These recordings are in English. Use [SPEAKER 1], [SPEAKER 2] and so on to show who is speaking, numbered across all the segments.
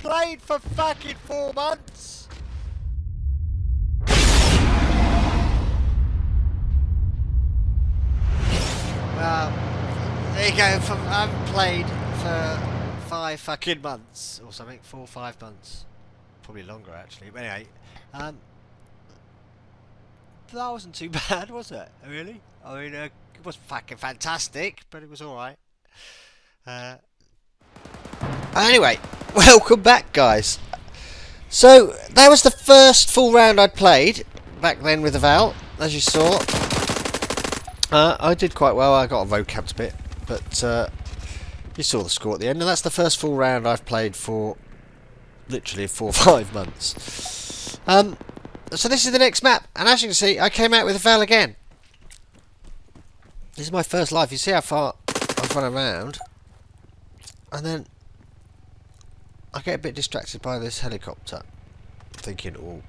[SPEAKER 1] played for fucking 4 months. Well, there you go. I haven't played for 5 fucking months or something. 4 or 5 months. Probably longer actually. But anyway, that wasn't too bad, was it? Really? I mean, it was fucking fantastic, but it was alright. Anyway, welcome back, guys. So, that was the first full round I'd played back then with the Val, as you saw. I did quite well. I got a road camped a bit, but you saw the score at the end, and that's the first full round I've played for literally 4 or 5 months. So this is the next map, and as you can see, I came out with a Val again. This is my first life. You see how far I've run around, and then I get a bit distracted by this helicopter, thinking, oh,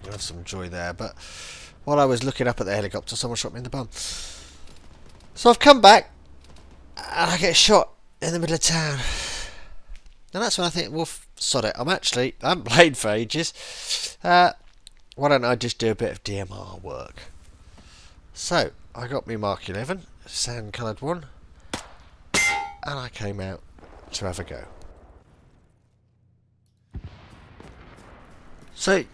[SPEAKER 1] I'll have some joy there, but while I was looking up at the helicopter, someone shot me in the bum. So I've come back, and I get shot in the middle of town. And that's when I think, well, sod it, I haven't played for ages. Why don't I just do a bit of DMR work? So, I got my Mk11, sand coloured one, and I came out to have a go. So, you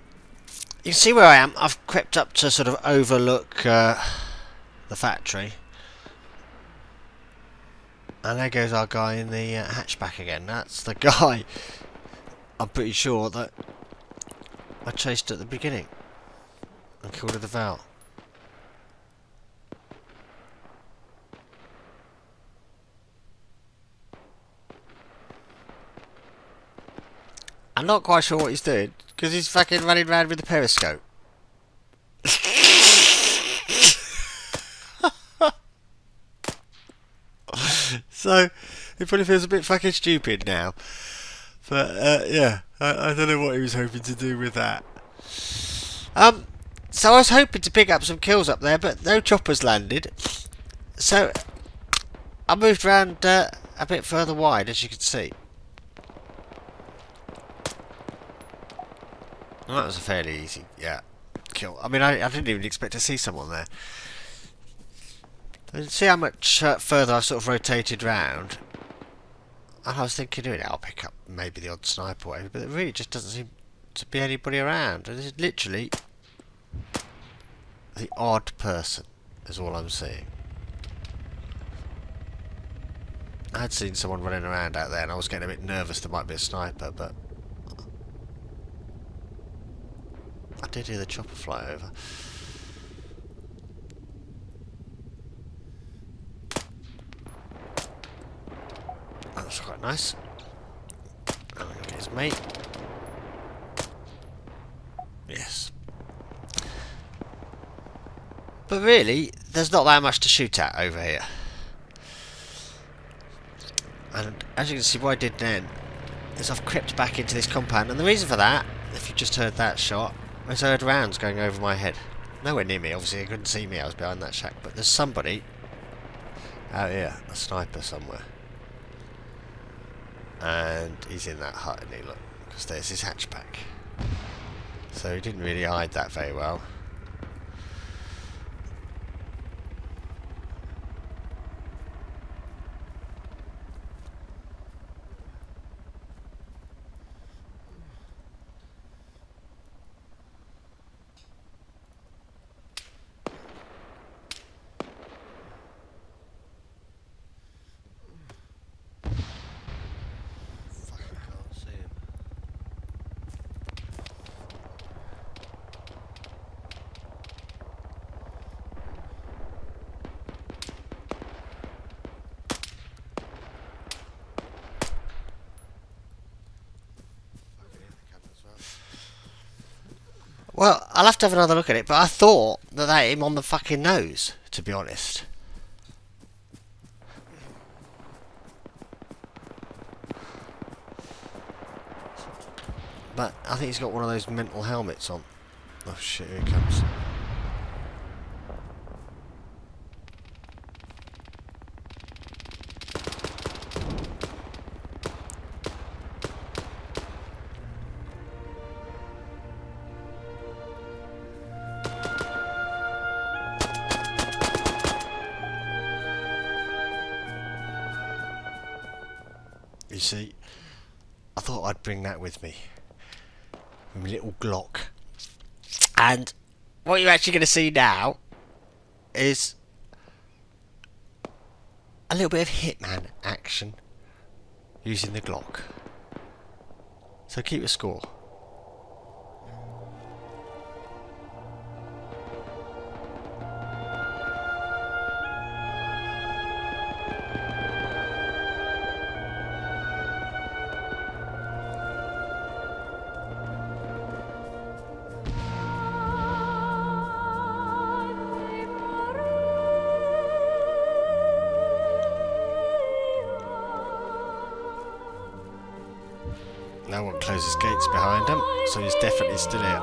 [SPEAKER 1] can see where I am. I've crept up to sort of overlook the factory. And there goes our guy in the hatchback again. That's the guy, I'm pretty sure, that I chased at the beginning and called it the Val. I'm not quite sure what he's doing, because he's fucking running around with the periscope. So, he probably feels a bit fucking stupid now. But, yeah, I don't know what he was hoping to do with that. So I was hoping to pick up some kills up there, but no choppers landed. So, I moved around a bit further wide, as you can see. Well, that was a fairly easy, kill. I mean, I didn't even expect to see someone there. See how much further I've sort of rotated round. And I was thinking, I'll pick up maybe the odd sniper or whatever, but there really just doesn't seem to be anybody around. And this is literally the odd person, is all I'm seeing. I had seen someone running around out there, and I was getting a bit nervous there might be a sniper, but I did hear the chopper fly over. That was quite nice. I'm going to get his mate. Yes. But really, there's not that much to shoot at over here. And as you can see, what I did then is I've crept back into this compound. And the reason for that, if you just heard that shot, is I heard rounds going over my head. Nowhere near me, obviously, they couldn't see me, I was behind that shack. But there's somebody out here, a sniper somewhere. And he's in that hut, and look, because there's his hatchback. So he didn't really hide that very well. Well, I'll have to have another look at it, but I thought that hit him on the fucking nose, to be honest. But I think he's got one of those mental helmets on. Oh shit, here he comes. you see. I thought I'd bring that with me. My little Glock. And what you're actually going to see now is a little bit of Hitman action using the Glock. So keep a score. No one closes gates behind him, so he's definitely still here.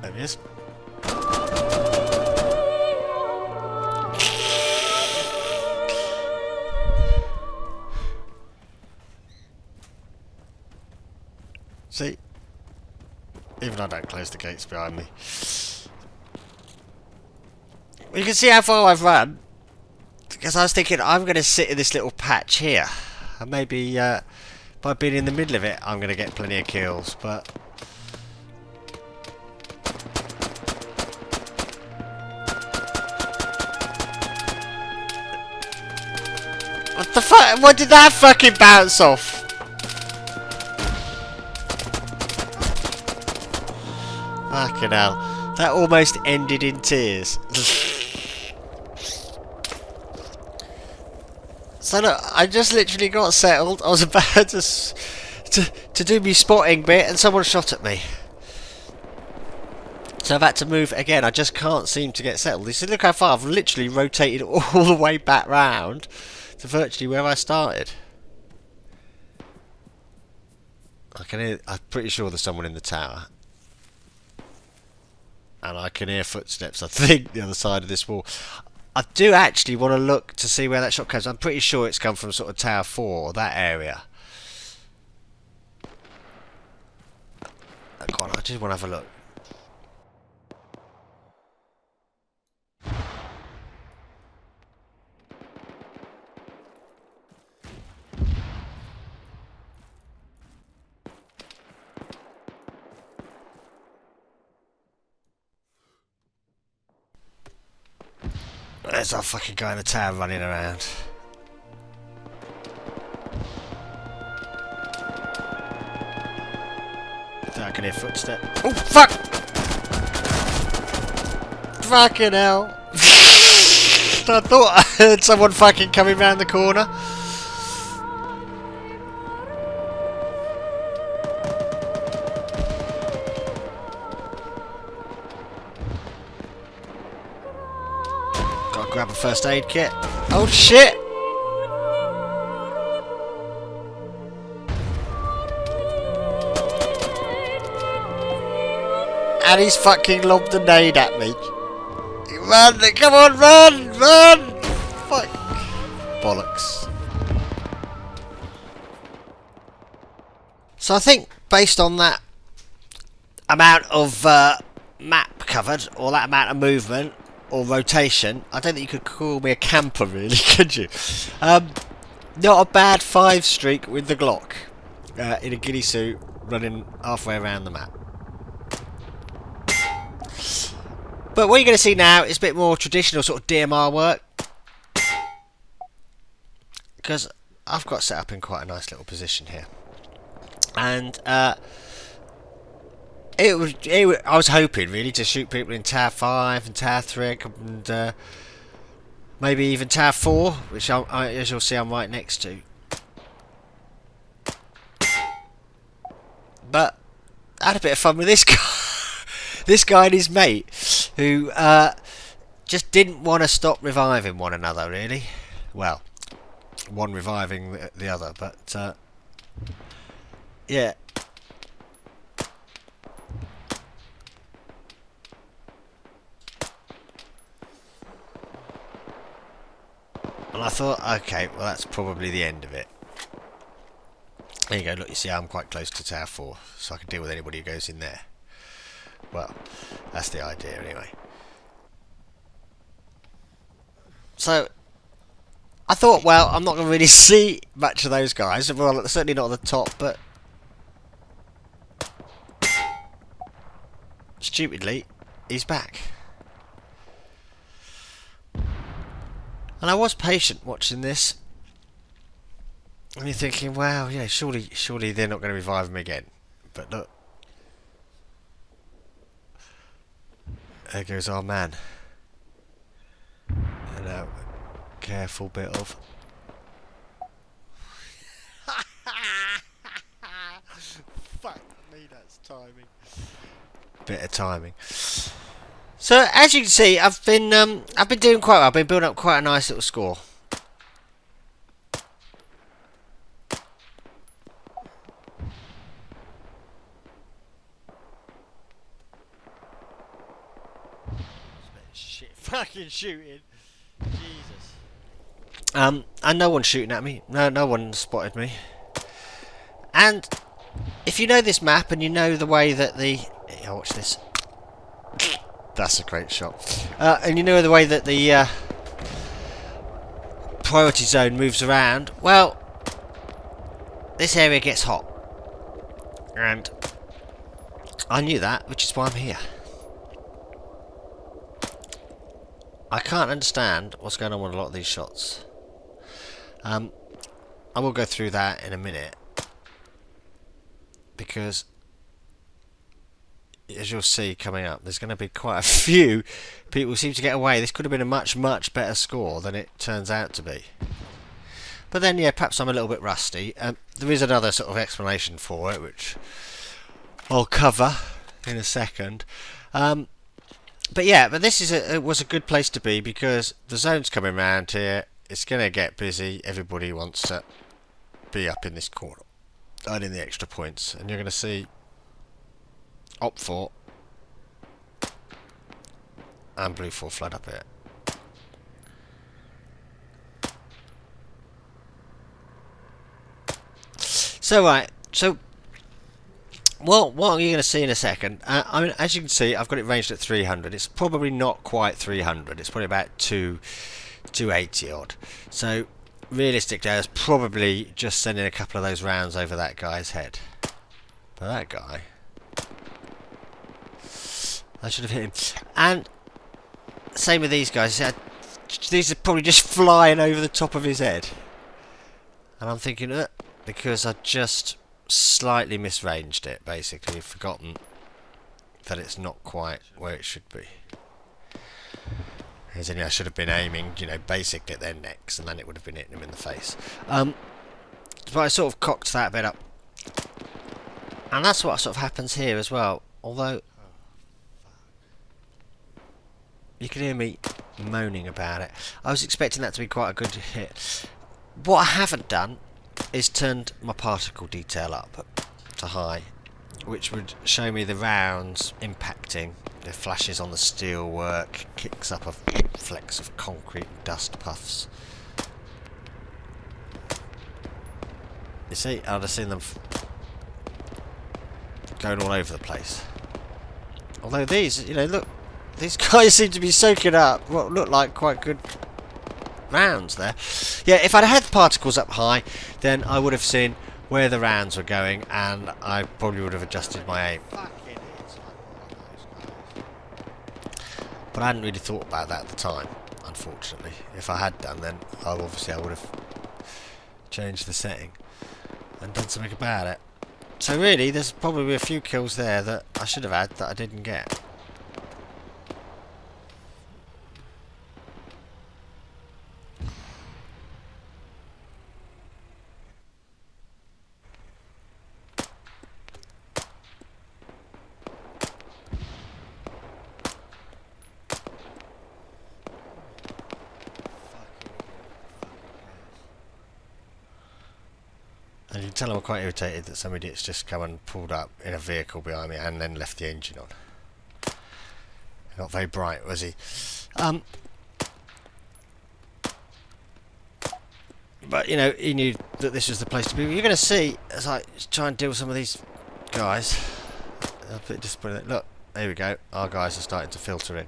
[SPEAKER 1] There he is. See? Even I don't close the gates behind me. Well, you can see how far I've run. Because I was thinking I'm going to sit in this little patch here. And maybe by being in the middle of it I'm going to get plenty of kills. But what the fuck? What did that fucking bounce off? Fucking hell. That almost ended in tears. So look, I just literally got settled. I was about to do me spotting bit and someone shot at me. So I've had to move again. I just can't seem to get settled. You see, look how far I've literally rotated all the way back round to virtually where I started. I can hear, I'm pretty sure there's someone in the tower. And I can hear footsteps, I think, the other side of this wall. I do actually want to look to see where that shot comes. I'm pretty sure it's come from sort of Tower 4 or that area. Go on, I just want to have a look. There's our fucking guy in the tower running around. I can hear footsteps. Oh, fuck! Fucking hell. I thought I heard someone fucking coming round the corner. Gotta grab a first aid kit. Oh shit! And he's fucking lobbed a nade at me. Run! Come on, run! Run! Fuck. Bollocks. So I think, based on that amount of map covered, or that amount of movement, or rotation, I don't think you could call me a camper, really, could you? Not a bad 5 streak with the Glock. In a ghillie suit, running halfway around the map. But what you're going to see now is a bit more traditional sort of DMR work. Because I've got set up in quite a nice little position here. And I was hoping really to shoot people in Tower 5 and Tower 3 and maybe even Tower 4, which as you'll see I'm right next to. But I had a bit of fun with this guy. This guy and his mate, who just didn't want to stop reviving one another, really. Well, one reviving the other, but yeah. And I thought, okay, well that's probably the end of it. There you go, look, you see I'm quite close to Tower 4, so I can deal with anybody who goes in there. Well, that's the idea anyway. So, I thought, well, I'm not going to really see much of those guys. Well, certainly not at the top, but stupidly, he's back. And I was patient watching this. And you're thinking, well, yeah, surely they're not going to revive him again. But look. There goes our man. And a careful bit of... Fuck me, that's timing. Bit of timing. So as you can see, I've been doing quite well. I've been building up quite a nice little score. Shit, fucking shooting. Jesus. And no one's shooting at me. No one spotted me. And if you know this map and you know the way that the... Oh, watch this. That's a great shot. And you know the way that the priority zone moves around. Well, this area gets hot. And I knew that, which is why I'm here. I can't understand what's going on with a lot of these shots. I will go through that in a minute. Because, as you'll see coming up, there's going to be quite a few people who seem to get away. This could have been a much better score than it turns out to be. But then, yeah, perhaps I'm a little bit rusty. There is another sort of explanation for it, which I'll cover in a second. But yeah, but this is it was a good place to be because the zone's coming around here. It's going to get busy. Everybody wants to be up in this corner, earning the extra points, and you're going to see Op 4 and Blue 4 flood up here. So right, so well, what are you going to see in a second? I mean, as you can see, I've got it ranged at 300. It's probably not quite 300. It's probably about 280 odd. So realistic there is probably just sending a couple of those rounds over that guy's head. But that guy, I should have hit him. And same with these guys. These are probably just flying over the top of his head. And I'm thinking, because I just slightly misranged it, basically. Forgotten that it's not quite where it should be. As in, I should have been aiming, you know, basically at their necks, and then it would have been hitting them in the face. But I sort of cocked that bit up. And that's what sort of happens here as well. Although, you can hear me moaning about it. I was expecting that to be quite a good hit. What I haven't done is turned my particle detail up to high, which would show me the rounds impacting. The flashes on the steel work, kicks up a flecks of concrete and dust puffs. You see, I'd have seen them going all over the place. Although these, you know, look, these guys seem to be soaking up what look like quite good rounds there. Yeah, if I'd had the particles up high, then I would have seen where the rounds were going, and I probably would have adjusted my aim. But I hadn't really thought about that at the time, unfortunately. If I had done, then obviously I would have changed the setting and done something about it. So really, there's probably a few kills there that I should have had that I didn't get. And you can tell I'm quite irritated that some idiot's just come and pulled up in a vehicle behind me and then left the engine on. Not very bright, was he? But, you know, he knew that this was the place to be. You're going to see, as I try and deal with some of these guys, I'm a bit disappointed. Look, there we go. Our guys are starting to filter in.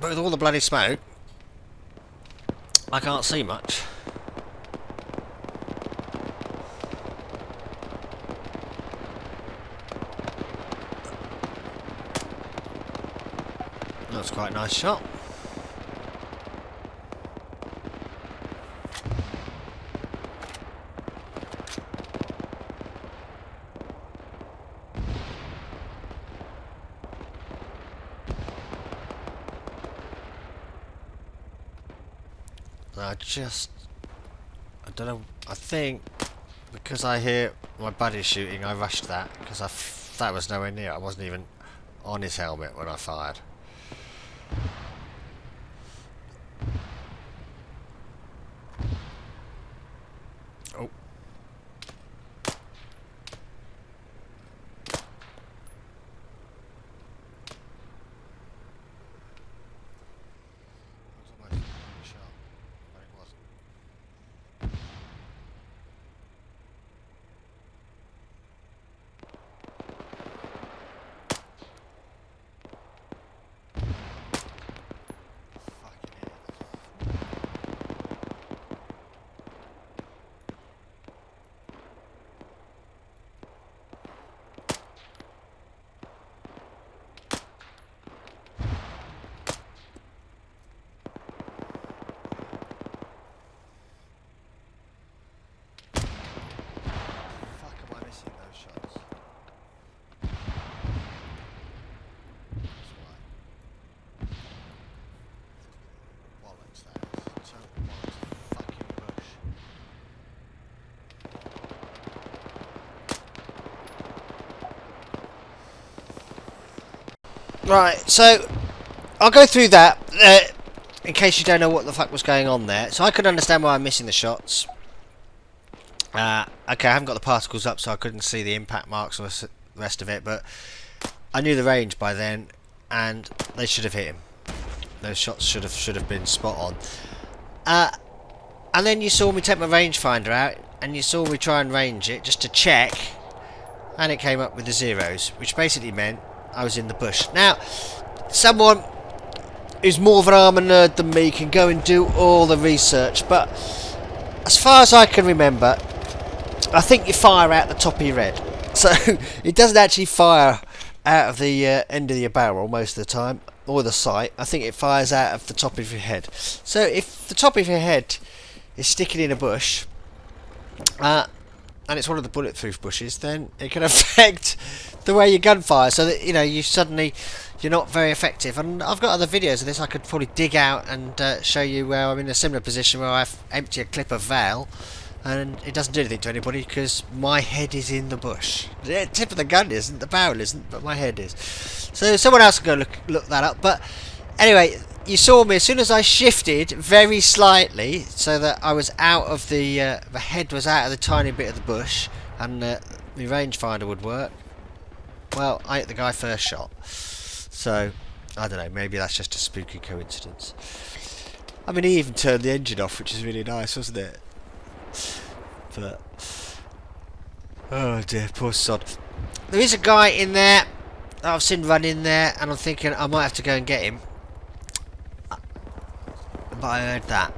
[SPEAKER 1] But with all the bloody smoke, I can't see much. That was quite a nice shot. I don't know, I think because I hear my buddy shooting, I rushed that because that was nowhere near. I wasn't even on his helmet when I fired. Oh. Right, so I'll go through that in case you don't know what the fuck was going on there. So I could understand why I'm missing the shots. Okay, I haven't got the particles up, so I couldn't see the impact marks or the rest of it, but I knew the range by then, and they should have hit him. Those shots should have been spot on. And then you saw me take my rangefinder out, and you saw me try and range it just to check, and it came up with the zeros, which basically meant I was in the bush. Now, someone who's more of an ARMA nerd than me can go and do all the research, but as far as I can remember, I think you fire out the top of your head. So it doesn't actually fire out of the end of your barrel most of the time, or the sight. I think it fires out of the top of your head. So if the top of your head is sticking in a bush, and it's one of the bulletproof bushes, then it can affect the way your gun fires, so that you're not very effective. And I've got other videos of this I could probably dig out and show you where I'm in a similar position where I empty a clip of Val and it doesn't do anything to anybody because my head is in the bush. The tip of the gun isn't, the barrel isn't, but my head is. So someone else can go look that up. But anyway, you saw me as soon as I shifted very slightly so that I was out of the head was out of the tiny bit of the bush, and the rangefinder would work. Well, I hit the guy first shot. So I don't know, maybe that's just a spooky coincidence. I mean, he even turned the engine off, which is really nice, wasn't it? But oh dear, poor sod. There is a guy in there that I've seen run in there, and I'm thinking I might have to go and get him. But I heard that.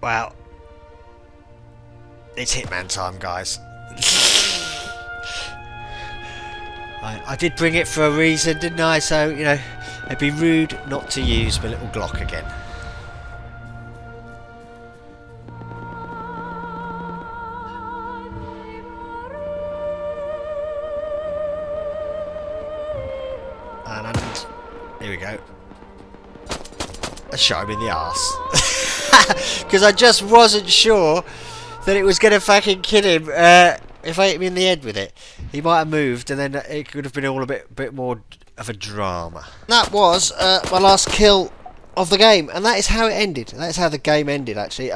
[SPEAKER 1] Well, it's Hitman time, guys. I did bring it for a reason, didn't I? So, you know, it'd be rude not to use my little Glock again. And here we go. I shot him in the arse. Because I just wasn't sure that it was going to fucking kill him if I hit him in the head with it. He might have moved, and then it could have been all a bit more of a drama. That was my last kill of the game, and that is how it ended. That is how the game ended, actually.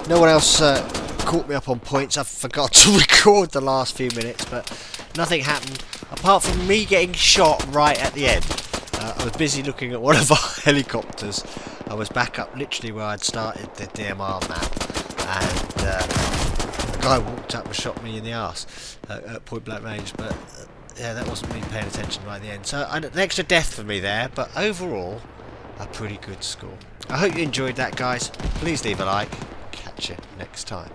[SPEAKER 1] No one else caught me up on points. I forgot to record the last few minutes, but nothing happened, apart from me getting shot right at the end. I was busy looking at one of our helicopters. I was back up literally where I'd started the DMR map, and a guy walked up and shot me in the arse at point blank range, but yeah, that wasn't me paying attention right at the end. So an extra death for me there, but overall a pretty good score. I hope you enjoyed that, guys. Please leave a like. Catch you next time.